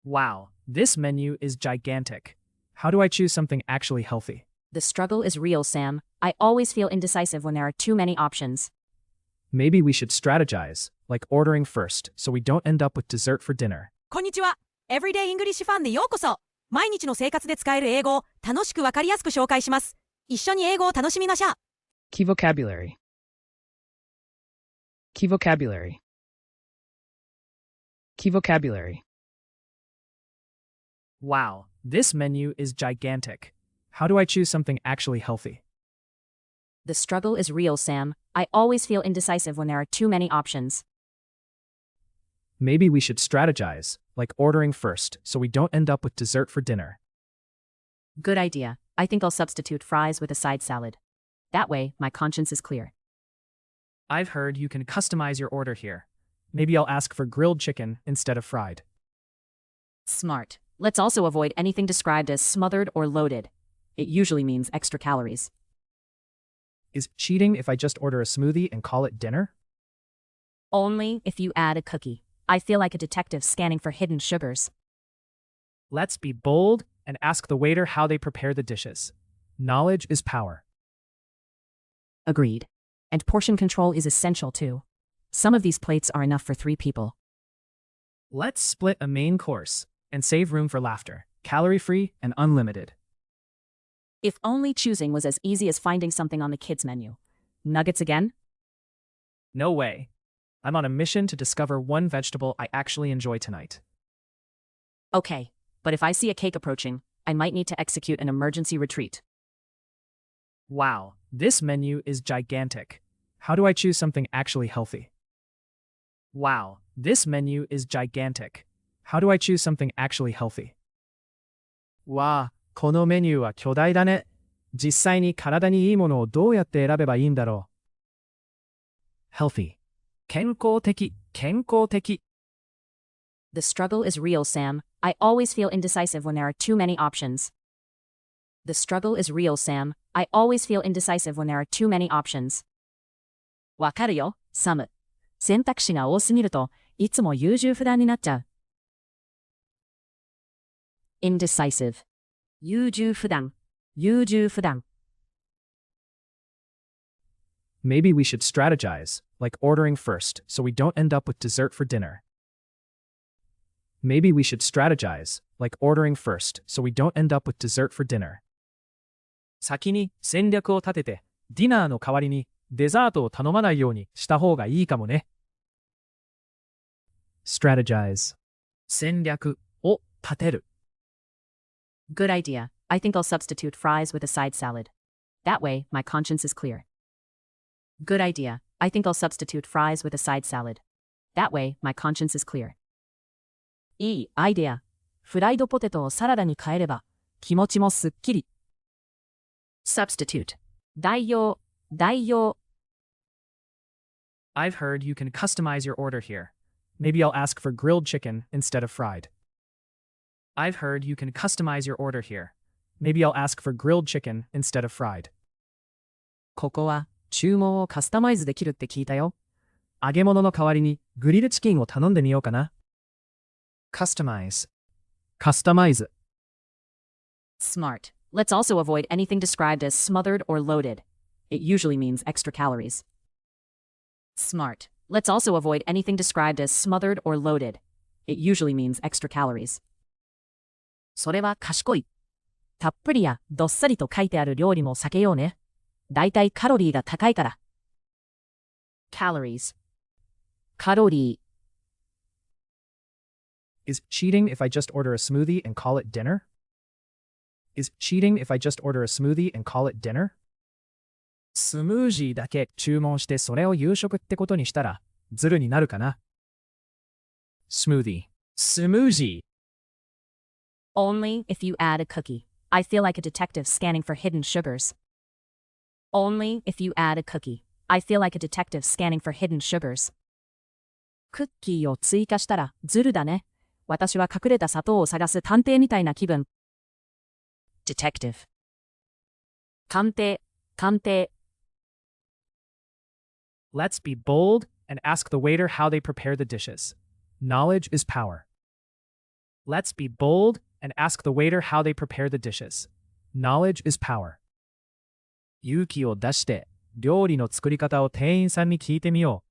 Wow, this menu is gigantic. How do I choose something actually healthy? The struggle is real, Sam. I always feel indecisive when there are too many options. Maybe we should strategize, like ordering first, so we don't end up with dessert for dinner. こんにちは。Everyday English ファンでようこそ。毎日の生活で使える英語を楽しくわかりやすく紹介します。一緒に英語を楽しみましょう。Key vocabulary. Key vocabulary. Key vocabulary. Wow, this menu is gigantic. How do I choose something actually healthy? The struggle is real, Sam. I always feel indecisive when there are too many options. Maybe we should strategize, like ordering first, so we don't end up with dessert for dinner. Good idea. I think I'll substitute fries with a side salad. That way, my conscience is clear. I've heard you can customize your order here. Maybe I'll ask for grilled chicken instead of fried. Smart. Let's also avoid anything described as smothered or loaded. It usually means extra calories. Is cheating if I just order a smoothie and call it dinner? Only if you add a cookie. I feel like a detective scanning for hidden sugars. Let's be bold and ask the waiter how they prepare the dishes. Knowledge is power. Agreed. And portion control is essential too. Some of these plates are enough for 3 people. Let's split a main course and save room for laughter, calorie-free and unlimited. If only choosing was as easy as finding something on the kids' menu. Nuggets again? No way. I'm on a mission to discover one vegetable I actually enjoy tonight. Okay, but if I see a cake approaching, I might need to execute an emergency retreat. Wow, this menu is gigantic. How do I choose something actually healthy? Wow, this menu is gigantic. How do I choose something actually healthy? わあ、このメニューは巨大だね。実際に体にいいものをどうやって選べばいいんだろう。Healthy. 健康的、健康的。The struggle is real, Sam. I always feel indecisive when there are too many options. The struggle is real, Sam. I always feel indecisive when there are too many options. わかるよ、サム。選択肢が多すぎるといつも優柔不断になっちゃう。Indecisive. 優柔不断、優柔不断。Maybe we should strategize, like ordering first, so we don't end up with dessert for dinner. Maybe we should strategize, like ordering first, so we don't end up with dessert for dinner. 先に戦略を立てて、ディナーの代わりにデザートを頼まないようにした方がいいかもね。Strategize. 戦略を立てる。Good idea. I think I'll substitute fries with a side salad. That way, my conscience is clear. Good idea. I think I'll substitute fries with a side salad. That way, my conscience is clear. いいアイデア。フライドポテトをサラダに変えれば、気持ちもすっきり。Substitute. 代用、代用。I've heard you can customize your order here. Maybe I'll ask for grilled chicken instead of fried. I've heard you can customize your order here. Maybe I'll ask for grilled chicken instead of fried. ここは注文をカスタマイズできるって聞いたよ。揚げ物の代わりにグリルチキンを頼んでみようかな。Customize. Customize. Smart. Let's also avoid anything described as smothered or loaded. It usually means extra calories. Smart. Let's also avoid anything described as smothered or loaded. It usually means extra calories. それは賢い。たっぷりやどっさりと書いてある料理も避けようね。だいたいカロリーが高いから。Calories. カロリー。Is cheating if I just order a smoothie and call it dinner? Is cheating if I just order a smoothie and call it dinner? スムージーだけ注文してそれを夕食ってことにしたらズルになるかな。Smoothie. スムージー。Only if you add a cookie. I feel like a detective scanning for hidden sugars. Only if you add a cookie. I feel like a detective scanning for hidden sugars. クッキーを追加したらズルだね。私は隠れた砂糖を探す探偵みたいな気分。Detective. 探偵、探偵。Let's be bold and ask the waiter how they prepare the dishes. Knowledge is power. Let's be bold and ask the waiter how they prepare the dishes. Knowledge is power. 勇気を出して料理の作り方を店員さんに聞いてみよ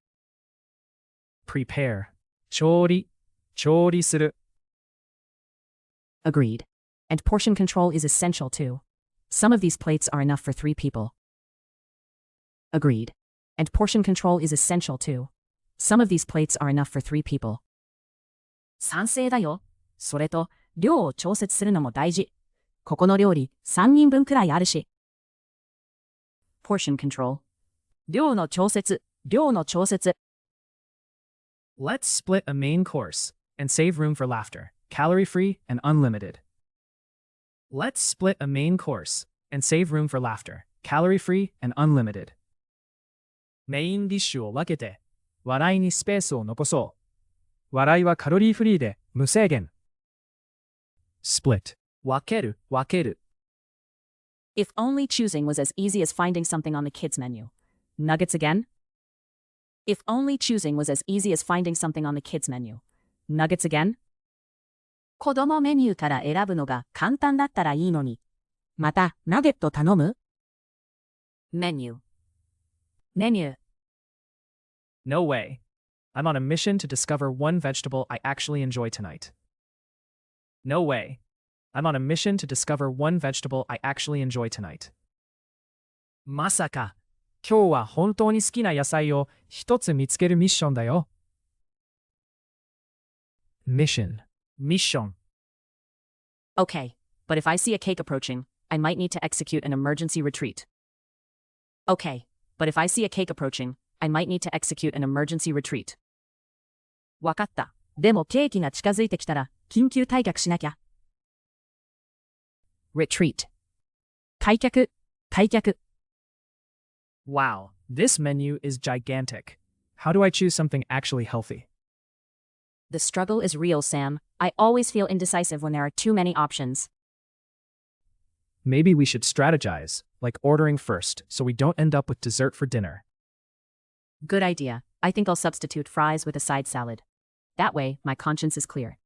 う。Prepare. 調理する。Agreed. And portion control is essential too. Some of these plates are enough for 3 people. Agreed. And portion control is essential too. Some of these plates are enough for 3 people. 賛成だよ。それと、量を調節するのも大事。ここの料理、3人分くらいあるし。Portion control. 量の調節。Let's split a main course and save room for laughter. Calorie-free and unlimited. Let's split a main course and save room for laughter. Calorie-free and unlimited. メインディッシュを分けて、笑いにスペースを残そう。笑いはカロリーフリーで無制限。Split. 分ける。If only choosing was as easy as finding something on the kids menu. Nuggets again? If only choosing was as easy as finding something on the kids menu. Nuggets again? 子供メニューから選ぶのが簡単だったらいいのに。また、ナゲット頼む？ Menu. No way. I'm on a mission to discover one vegetable I actually enjoy tonight. No way. I'm on a mission to discover one vegetable I actually enjoy tonight. まさか、今日は本当に好きな野菜を一つ見つけるミッションだよ。Mission. Okay, but if I see a cake approaching, I might need to execute an emergency retreat. Okay, but if I see a cake approaching, I might need to execute an emergency retreat. わかった。でもケーキが近づいてきたら、緊急退却しなきゃ。Retreat. 退却。Wow, this menu is gigantic. How do I choose something actually healthy? The struggle is real, Sam. I always feel indecisive when there are too many options. Maybe we should strategize, like ordering first, so we don't end up with dessert for dinner. Good idea. I think I'll substitute fries with a side salad. That way, my conscience is clear.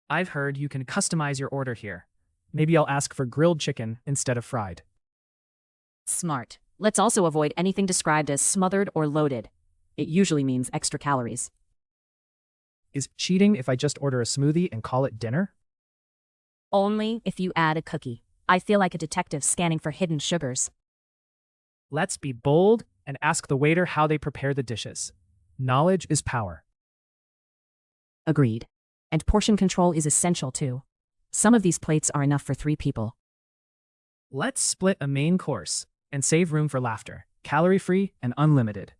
I've heard you can customize your order here. Maybe I'll ask for grilled chicken instead of fried. Smart. Let's also avoid anything described as smothered or loaded. It usually means extra calories. Is cheating if I just order a smoothie and call it dinner? Only if you add a cookie. I feel like a detective scanning for hidden sugars. Let's be bold and ask the waiter how they prepare the dishes. Knowledge is power. Agreed. And portion control is essential too. Some of these plates are enough for 3 people. Let's split a main course and save room for laughter. Calorie-free and unlimited.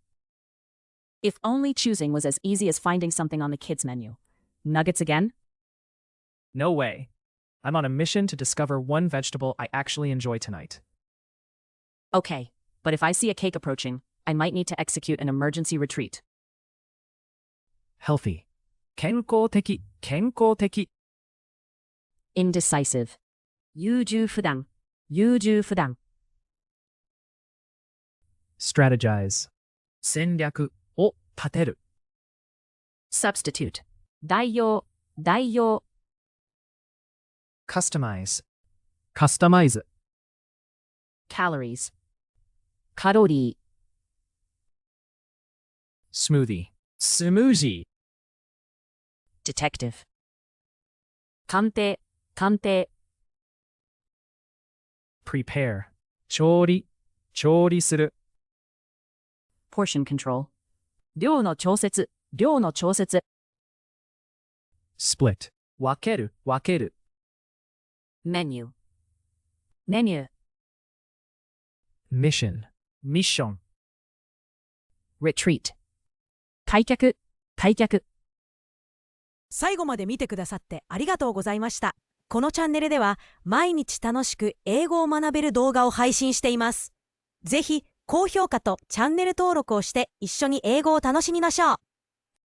If only choosing was as easy as finding something on the kids menu. Nuggets again? No way. I'm on a mission to discover one vegetable I actually enjoy tonight. Okay, but if I see a cake approaching, I might need to execute an emergency retreat. Healthy. 健康的。Indecisive. 優柔不断。Strategize. 戦略を立てる。Substitute. 代用。Customize. カスタマイズ。Calories. カロリー。Smoothie. スムージー。Detective. 鑑定。Prepare. 調理する。Portion control. 量の調節。Split. 分ける。Menu. Mission. Retreat. 退却。最後まで見てくださってありがとうございました。このチャンネルでは毎日楽しく英語を学べる動画を配信しています。ぜひ高評価とチャンネル登録をして一緒に英語を楽しみましょう。